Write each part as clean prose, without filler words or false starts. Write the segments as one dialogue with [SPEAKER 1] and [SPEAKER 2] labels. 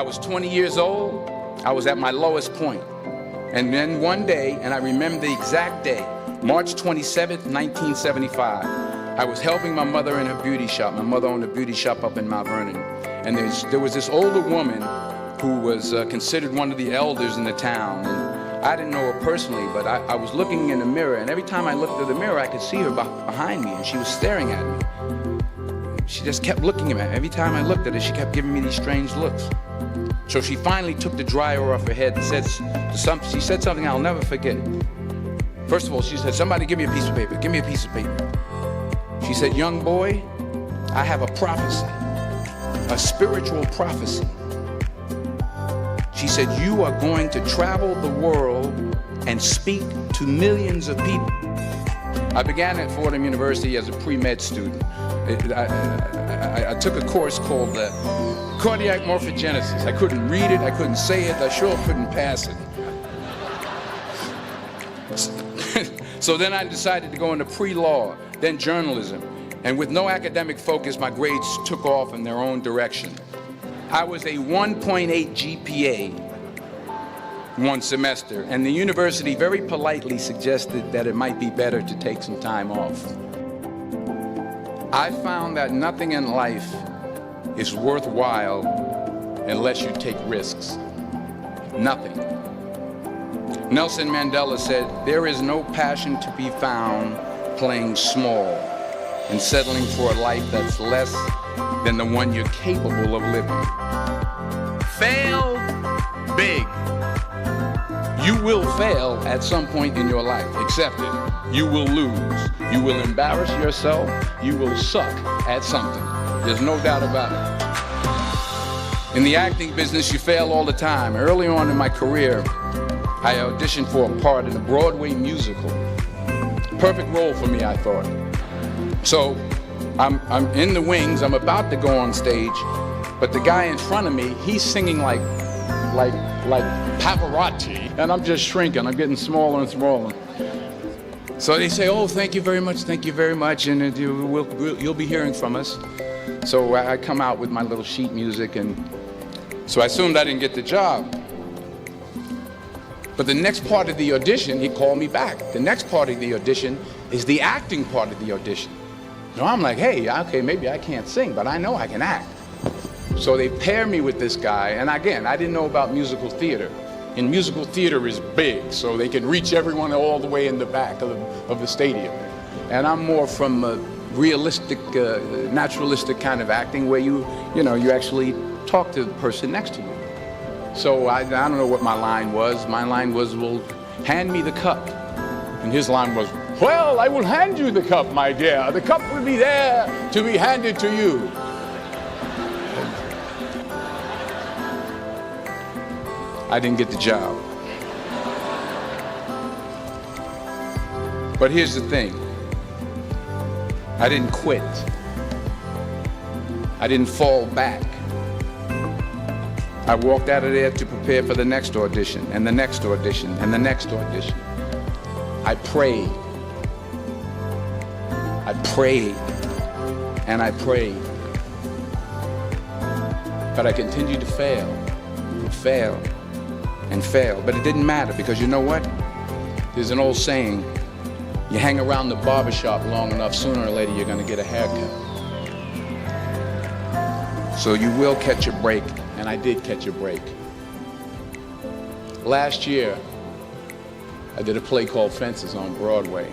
[SPEAKER 1] I was 20 years old. I was at my lowest point. And then one day, and I remember the exact day, March 27th, 1975, I was helping my mother in her beauty shop. My mother owned a beauty shop up in Mount Vernon. And there was this older woman who was considered one of the elders in the town. And I didn't know her personally, but I was looking in the mirror, and every time I looked at the mirror, I could see her behind me, and she was staring at me. She just kept looking at me. Every time I looked at her, she kept giving me these strange looks. So she finally took the dryer off her head and she said something I'll never forget. First of all, she said, "Somebody give me a piece of paper, give me a piece of paper." She said, "Young boy, I have a prophecy, a spiritual prophecy." She said, "You are going to travel the world and speak to millions of people." I began at Fordham University as a pre-med student. I took a course called cardiac morphogenesis. I couldn't read it, I couldn't say it, I sure couldn't pass it. So then I decided to go into pre-law, then journalism. And with no academic focus, my grades took off in their own direction. I was a 1.8 GPA one semester, and the university very politely suggested that it might be better to take some time off. I found that nothing in life is worthwhile unless you take risks. Nothing. Nelson Mandela said, "There is no passion to be found playing small and settling for a life that's less than the one you're capable of living." Fail big. You will fail at some point in your life. Accept it. You will lose. You will embarrass yourself. You will suck at something. There's no doubt about it. In the acting business, you fail all the time. Early on in my career, I auditioned for a part in a Broadway musical. Perfect role for me, I thought. So I'm in the wings. I'm about to go on stage, but the guy in front of me, he's singing like Pavarotti, and I'm just shrinking. I'm getting smaller and smaller. So they say, "Oh, thank you very much, and you'll be hearing from us." So I come out with my little sheet music, and so I assumed I didn't get the job. But the next part of the audition, he called me back. The next part of the audition is the acting part of the audition. So I'm like, hey, okay, maybe I can't sing, but I know I can act. So they pair me with this guy, and again, I didn't know about musical theater. And musical theater is big, so they can reach everyone all the way in the back of the stadium. And I'm more from a realistic, naturalistic kind of acting where you actually talk to the person next to you. So I don't know what my line was. My line was, "Well, hand me the cup." And his line was, "Well, I will hand you the cup, my dear. The cup will be there to be handed to you." I didn't get the job. But here's the thing. I didn't quit. I didn't fall back. I walked out of there to prepare for the next audition, and the next audition, and the next audition. I prayed. I prayed, and I prayed. But I continued to fail, and fail, and fail. But it didn't matter, because you know what? There's an old saying, you hang around the barbershop long enough, sooner or later you're gonna get a haircut. So you will catch a break, and I did catch a break. Last year, I did a play called Fences on Broadway.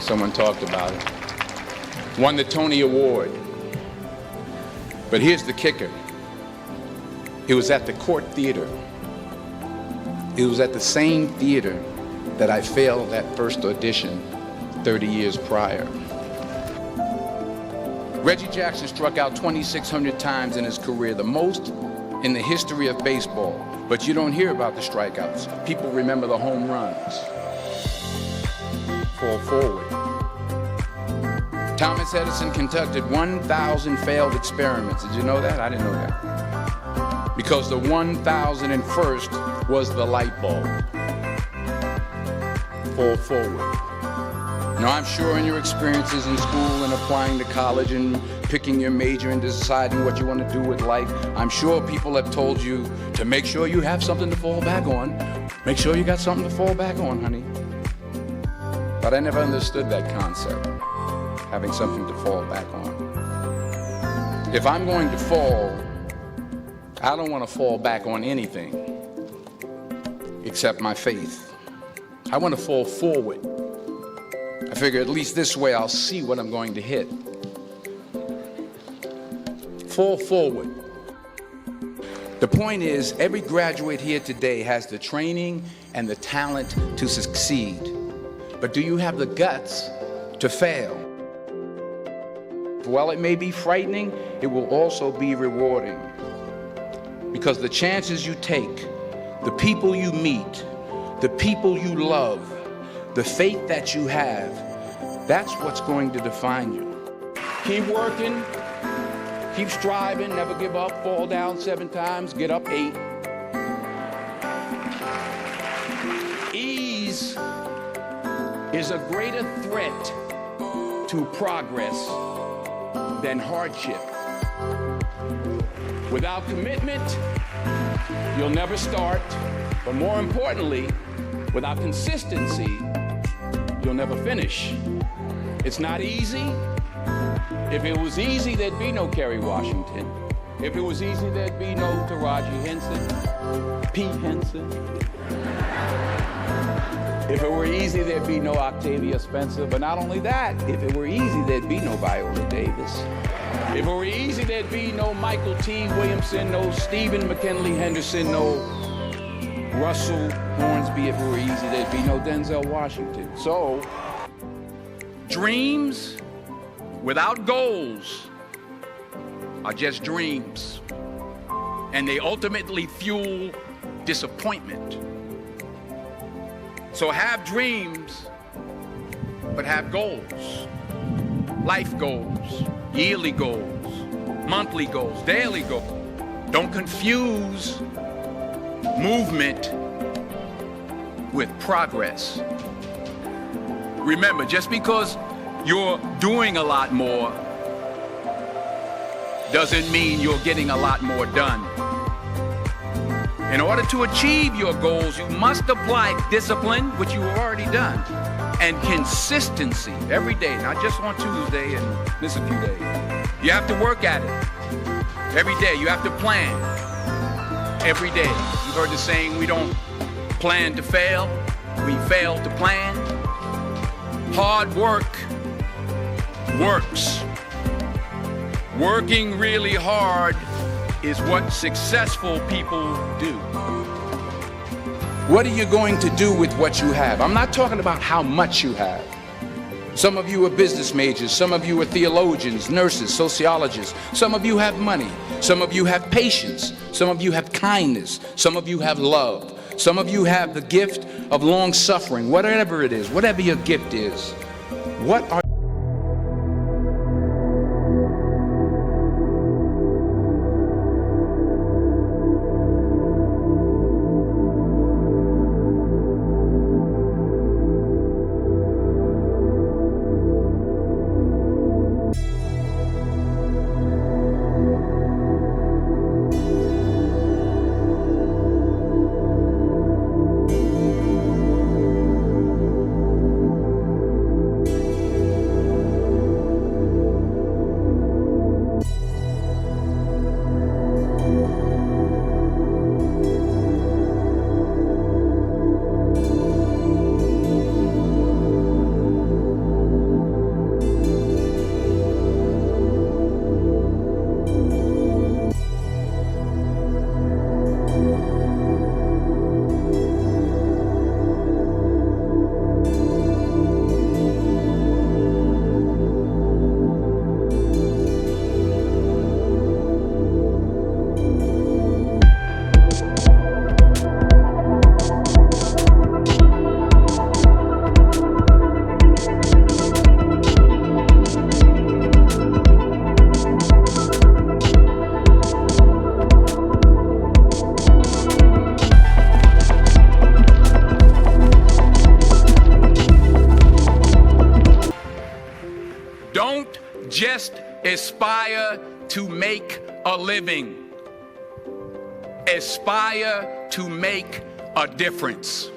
[SPEAKER 1] Someone talked about it. Won the Tony Award. But here's the kicker. It was at the Court Theater. It was at the same theater that I failed that first audition 30 years prior. Reggie Jackson struck out 2,600 times in his career, the most in the history of baseball. But you don't hear about the strikeouts. People remember the home runs. Fall forward. Thomas Edison conducted 1,000 failed experiments. Did you know that? I didn't know that. Because the 1,001st was the light bulb. Fall forward. Now, I'm sure in your experiences in school and applying to college and picking your major and deciding what you want to do with life. I'm sure people have told you to make sure you have something to fall back on. Make sure you got something to fall back on, honey. But I never understood that concept, having something to fall back on. If I'm going to fall, I don't want to fall back on anything except my faith. I want to fall forward. I figure at least this way I'll see what I'm going to hit. Fall forward. The point is, every graduate here today has the training and the talent to succeed. But do you have the guts to fail? While it may be frightening, it will also be rewarding. Because the chances you take, the people you meet, the people you love, the faith that you have, that's what's going to define you. Keep working, keep striving, never give up, fall down 7 times, get up 8. Ease is a greater threat to progress than hardship. Without commitment, you'll never start, but more importantly, without consistency, you'll never finish. It's not easy. If it was easy, there'd be no Kerry Washington. If it was easy, there'd be no Taraji Henson, P. Henson. If it were easy, there'd be no Octavia Spencer. But not only that, if it were easy, there'd be no Viola Davis. If it were easy, there'd be no Michael T. Williamson, no Stephen McKinley Henderson, no Russell Hornsby. If it were easy, there'd be no Denzil Washington. So, dreams without goals are just dreams. And they ultimately fuel disappointment. So have dreams, but have goals. Life goals, yearly goals, monthly goals, daily goals. Don't confuse movement with progress. Remember, just because you're doing a lot more doesn't mean you're getting a lot more done. In order to achieve your goals, you must apply discipline, which you have already done, and consistency every day, not just on Tuesday and miss a few days. You have to work at it every day. You have to plan every day. You've heard the saying, we don't plan to fail, we fail to plan. Hard work works. Working really hard is what successful people do. What are you going to do with what you have? I'm not talking about how much you have. Some of you are business majors, some of you are theologians, nurses, sociologists. Some of you have money, some of you have patience, some of you have kindness, some of you have love, some of you have the gift of long suffering. Whatever it is, whatever your gift is, what are just Aspire to make a living. Aspire to make a difference.